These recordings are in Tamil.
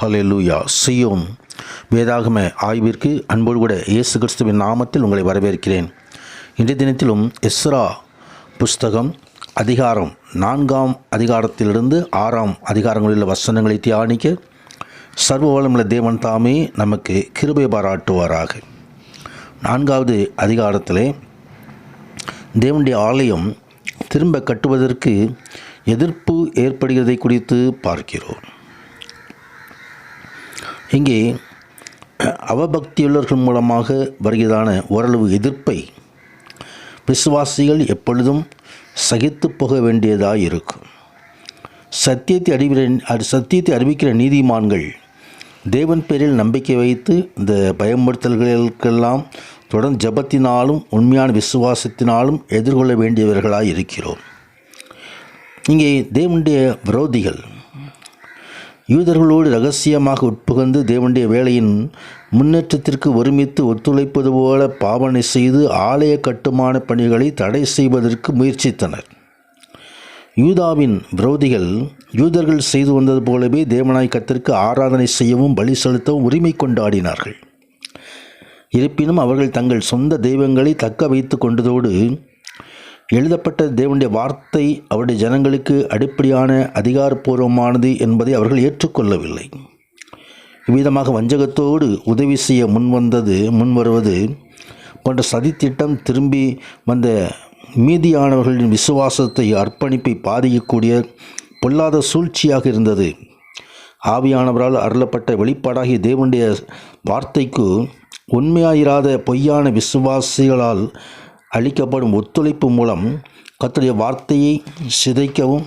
ஹல்லேலூயா. சீயோன் வேதாகம ஆய்விற்கு அன்போடு கூட இயேசு கிறிஸ்துவின் நாமத்தில் உங்களை வரவேற்கிறேன். இன்றைய தினத்திலும் எஸ்ரா புஸ்தகம் அதிகாரம் 4ஆம் அதிகாரத்திலிருந்து 6ஆம் அதிகாரங்களில் வசனங்களை தியானிக்க சர்வ வல்லமையுள்ள தேவன் தாமே நமக்கு கிருபை பாராட்டுவாராக. 4வது அதிகாரத்திலே தேவனுடைய ஆலயம் திரும்ப கட்டுவதற்கு எதிர்ப்பு ஏற்படுகிறதை குறித்து பார்க்கிறோம். இங்கே அவபக்தியுள்ளவர்கள் மூலமாக வருகிறதான ஓரளவு எதிர்ப்பை விசுவாசிகள் எப்பொழுதும் சகித்து போக வேண்டியதாக இருக்கும். சத்தியத்தை அறிவிக்கிற நீதிமான்கள் தேவன் பேரில் நம்பிக்கை வைத்து இந்த பயமுறுத்தல்களுக்கெல்லாம் தொடர்ந்து ஜெபத்தினாலும் உண்மையான விசுவாசத்தினாலும் எதிர்கொள்ள வேண்டியவர்களாக இருக்கிறோம். இங்கே தேவனுடைய விரோதிகள் யூதர்களோடு இரகசியமாக உட்புகுந்து தேவனுடைய வேலையின் முன்னேற்றத்திற்கு ஒருமித்து ஒத்துழைப்பது போல பாவனை செய்து ஆலய கட்டுமான பணிகளை தடை செய்வதற்கு முயற்சித்தனர். யூதாவின் விரோதிகள் யூதர்கள் செய்து வந்தது போலவே தேவனாய் கர்த்தருக்கு ஆராதனை செய்யவும் பலி செலுத்தவும் உரிமை கொண்டாடினார்கள். இருப்பினும் அவர்கள் தங்கள் சொந்த தெய்வங்களை தக்க வைத்து கொண்டதோடு எழுதப்பட்ட தேவனுடைய வார்த்தை அவருடைய ஜனங்களுக்கு அடிப்படையான அதிகாரப்பூர்வமானது என்பதை அவர்கள் ஏற்றுக்கொள்ளவில்லை. இவ்விதமாக வஞ்சகத்தோடு உதவி செய்ய முன்வருவது போன்ற சதித்திட்டம் திரும்பி வந்த மீதியானவர்களின் விசுவாசத்தை அர்ப்பணிப்பை பாதிக்கக்கூடிய பொல்லாத சூழ்ச்சியாக இருந்தது. ஆவியானவரால் அருளப்பட்ட வெளிப்பாடாகிய தேவனுடைய வார்த்தைக்கு உண்மையாயிராத பொய்யான விசுவாசிகளால் அளிக்கப்படும் ஒத்துழைப்பு மூலம் கர்த்தருடைய வார்த்தையை சிதைக்கவும்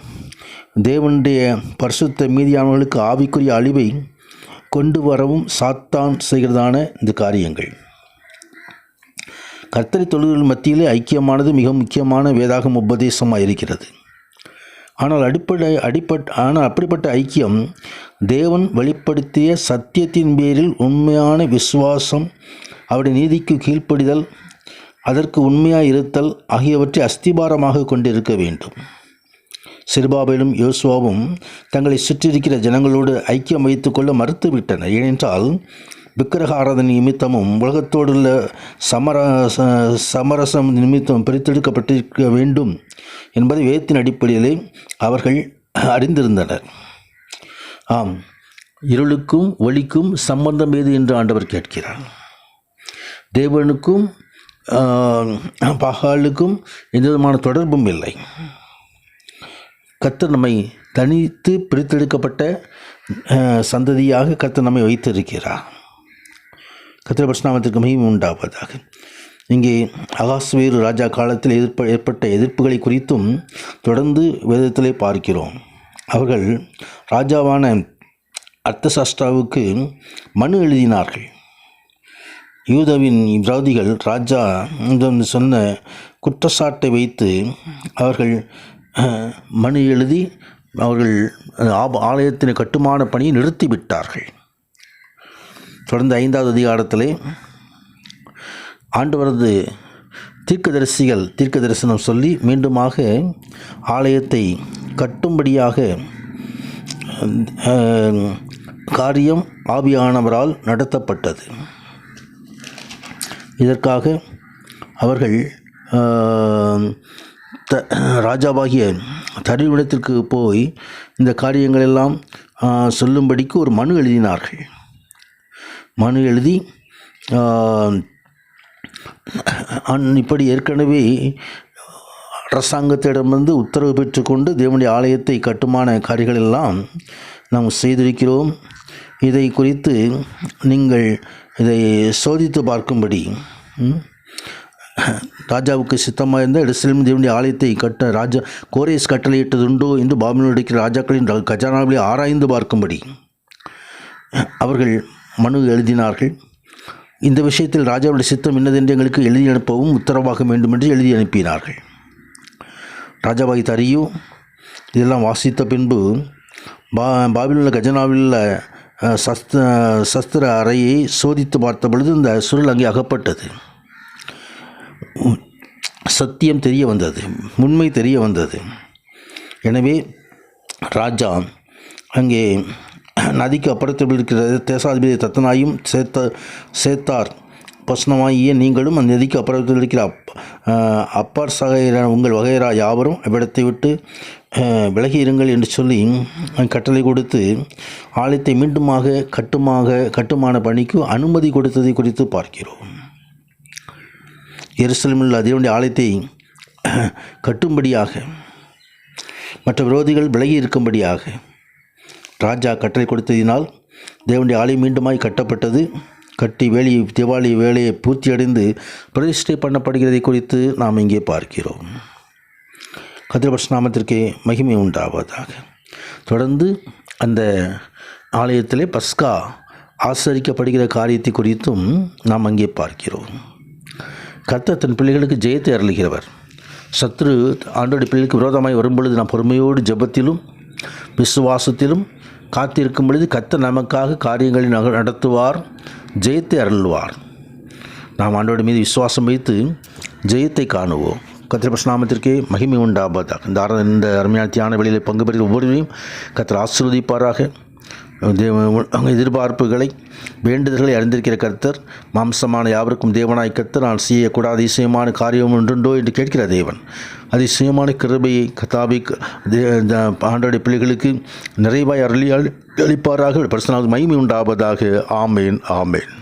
தேவனுடைய பரிசுத்த மீதியானவர்களுக்கு ஆவிக்குரிய அழிவை கொண்டு வரவும் சாத்தான் செய்கிறதான இந்த காரியங்கள். கர்த்தரை தொழுகைகள் மத்தியிலே ஐக்கியமானது மிக முக்கியமான வேதாகம உபதேசமாக இருக்கிறது. ஆனால் அப்படிப்பட்ட ஐக்கியம் தேவன் வெளிப்படுத்திய சத்தியத்தின் பேரில் உண்மையான விசுவாசம், அவருடைய நீதிக்கு கீழ்ப்படிதல், அதற்கு உண்மையாக இருத்தல் ஆகியவற்றை அஸ்திபாரமாக கொண்டிருக்க வேண்டும். செருபாபேலும் யோசுவாவும் தங்களை சுற்றியிருக்கிற ஜனங்களோடு ஐக்கியம் வைத்துக்கொள்ள மறுத்துவிட்டனர். ஏனென்றால் விக்கிரக ஆராதனை நிமித்தமும் உலகத்தோடுள்ள சமரசம் நிமித்தம் பிரித்தெடுக்கப்பட்டிருக்க வேண்டும் என்பதை வேதத்தின் அடிப்படையிலே அவர்கள் அறிந்திருந்தனர். ஆம், இருளுக்கும் ஒளிக்கும் சம்பந்தம் ஏது என்று ஆண்டவர் கேட்கிறார். தேவனுக்கும் பகாலுக்கும் எந்த விதமான தொடர்பும் இல்லை. கர்த்தர் நம்மை தனித்து பிரித்தெடுக்கப்பட்ட சந்ததியாக கர்த்தர் நம்மை வைத்திருக்கிறார். கர்த்தர் பரிசுநாமத்திற்கு மகிமை உண்டாவதாக. இங்கே அகாஸ்வேரு ராஜா காலத்தில் ஏற்பட்ட எதிர்ப்புகளை குறித்தும் தொடர்ந்து வேதத்திலே பார்க்கிறோம். அவர்கள் ராஜாவான அர்த்தசாஸ்திராவுக்கு மனு எழுதினார்கள். யூதாவின் விரோதிகள் ராஜா சொன்ன குற்றச்சாட்டை வைத்து அவர்கள் மனு எழுதி அவர்கள் ஆலயத்தின் கட்டுமான பணியை நிறுத்திவிட்டார்கள். தொடர்ந்து 5வது அதிகாரத்திலே ஆண்டவரது தீர்க்க தரிசனம் சொல்லி மீண்டுமாக ஆலயத்தை கட்டும்படியாக காரியம் ஆவியானவரால் நடத்தப்பட்டது. இதற்காக அவர்கள் ராஜாவாகிய தரியுடத்திற்கு போய் இந்த காரியங்களெல்லாம் சொல்லும்படிக்கு ஒரு மனு எழுதினார்கள். மனு எழுதி இப்படி ஏற்கனவே அரசாங்கத்திடமிருந்து உத்தரவு பெற்றுக்கொண்டு தேவனுடைய ஆலயத்தை கட்டுமான காரியங்களெல்லாம் நாம் செய்திருக்கிறோம். இதை குறித்து நீங்கள் இதை சோதித்து பார்க்கும்படி ராஜாவுக்கு சித்தமாக இருந்த எருசலேம் தேவனுடைய ஆலயத்தை கட்ட கோரேஸ் கட்டளையிட்டதுண்டோ என்று பாபிலோனில் இருக்கிற ராஜாக்களின் கஜானாவிலே ஆராய்ந்து பார்க்கும்படி அவர்கள் மனு எழுதினார்கள். இந்த விஷயத்தில் ராஜாவுடைய சித்தம் என்னதென்று எங்களுக்கு எழுதி அனுப்பவும் உத்தரவாக வேண்டும் என்று எழுதி அனுப்பினார்கள். ராஜாவாகி தரியு இதெல்லாம் வாசித்த பின்பு பாபிலோனில் கஜானாவில் சஸ்திர அறையை சோதித்து பார்த்த பொழுது இந்த சுருள் அங்கே அகப்பட்டது. சத்தியம் தெரிய வந்தது, உண்மை தெரிய வந்தது. எனவே ராஜா அங்கே நதிக்கு அப்புறத்தில் இருக்கிற தேசாதிபதி தத்தனாயும் சேத்தார் பஸ்னமாகிய நீங்களும் அந்த நதிக்கு அப்புறத்தில் இருக்கிற அப்பார் சகைரா உங்கள் வகைரா யாவரும் இவ்விடத்தை விட்டு விலகி இருங்கள் என்று சொல்லி கட்டளை கொடுத்து ஆலயத்தை மீண்டுமாக கட்டுமான பணிக்கு அனுமதி கொடுத்ததை குறித்து பார்க்கிறோம். எருசலேமில் தேவனுடைய ஆலயத்தை கட்டும்படியாக மற்ற விரோதிகள் விலகி இருக்கும்படியாக ராஜா கட்டளை கொடுத்ததினால் தேவனுடைய ஆலயம் மீண்டுமாய் கட்டப்பட்டது. கட்டி திவாலி வேலையை பூர்த்தியடைந்து பிரதிஷ்டை பண்ணப்படுகிறதை குறித்து நாம் இங்கே பார்க்கிறோம். கர்த்தருடைய நாமத்திற்கே மகிமை உண்டாவதாக. தொடர்ந்து அந்த ஆலயத்திலே பஸ்கா ஆசரிக்கப்படுகிற காரியத்தை குறித்தும் நாம் அங்கே பார்க்கிறோம். கர்த்தர் தன் பிள்ளைகளுக்கு ஜெயத்தை அருளுகிறவர். சத்துரு ஆண்டோடைய பிள்ளைகளுக்கு விரோதமாய் வரும்பொழுது நாம் பொறுமையோடு ஜெபத்திலும் விசுவாசத்திலும் காத்திருக்கும் பொழுது கர்த்தர் நமக்காக காரியங்களை நடத்துவார், ஜெயத்தை அருள்வார். நாம் ஆண்டோட மீது விசுவாசம் வைத்து ஜெயத்தை காணுவோம். கர்த்தருடைய நாமத்திற்கே மகிமை உண்டாவதாக. இந்த அருமையான தியான வெளியில் பங்கு பெறுகிற ஒவ்வொருவரையும் கர்த்தர் ஆசீர்வதிப்பாராக. எதிர்பார்ப்புகளை வேண்டுதல்களை அறிந்திருக்கிற கர்த்தர், மாம்சமான யாவருக்கும் தேவனாய் கர்த்தர், நான் செய்யக்கூடாத அதிசயமான காரியம் ஒன்றுண்டோ என்று கேட்கிற தேவன், அதிசயமான கிருபையை கர்த்தாவே ஆண்டோடைய பிள்ளைகளுக்கு நிறைவாய் அளிப்பாராக. பரிசுத்தமாக மகிமை உண்டாவதாக. ஆமேன், ஆமேன்.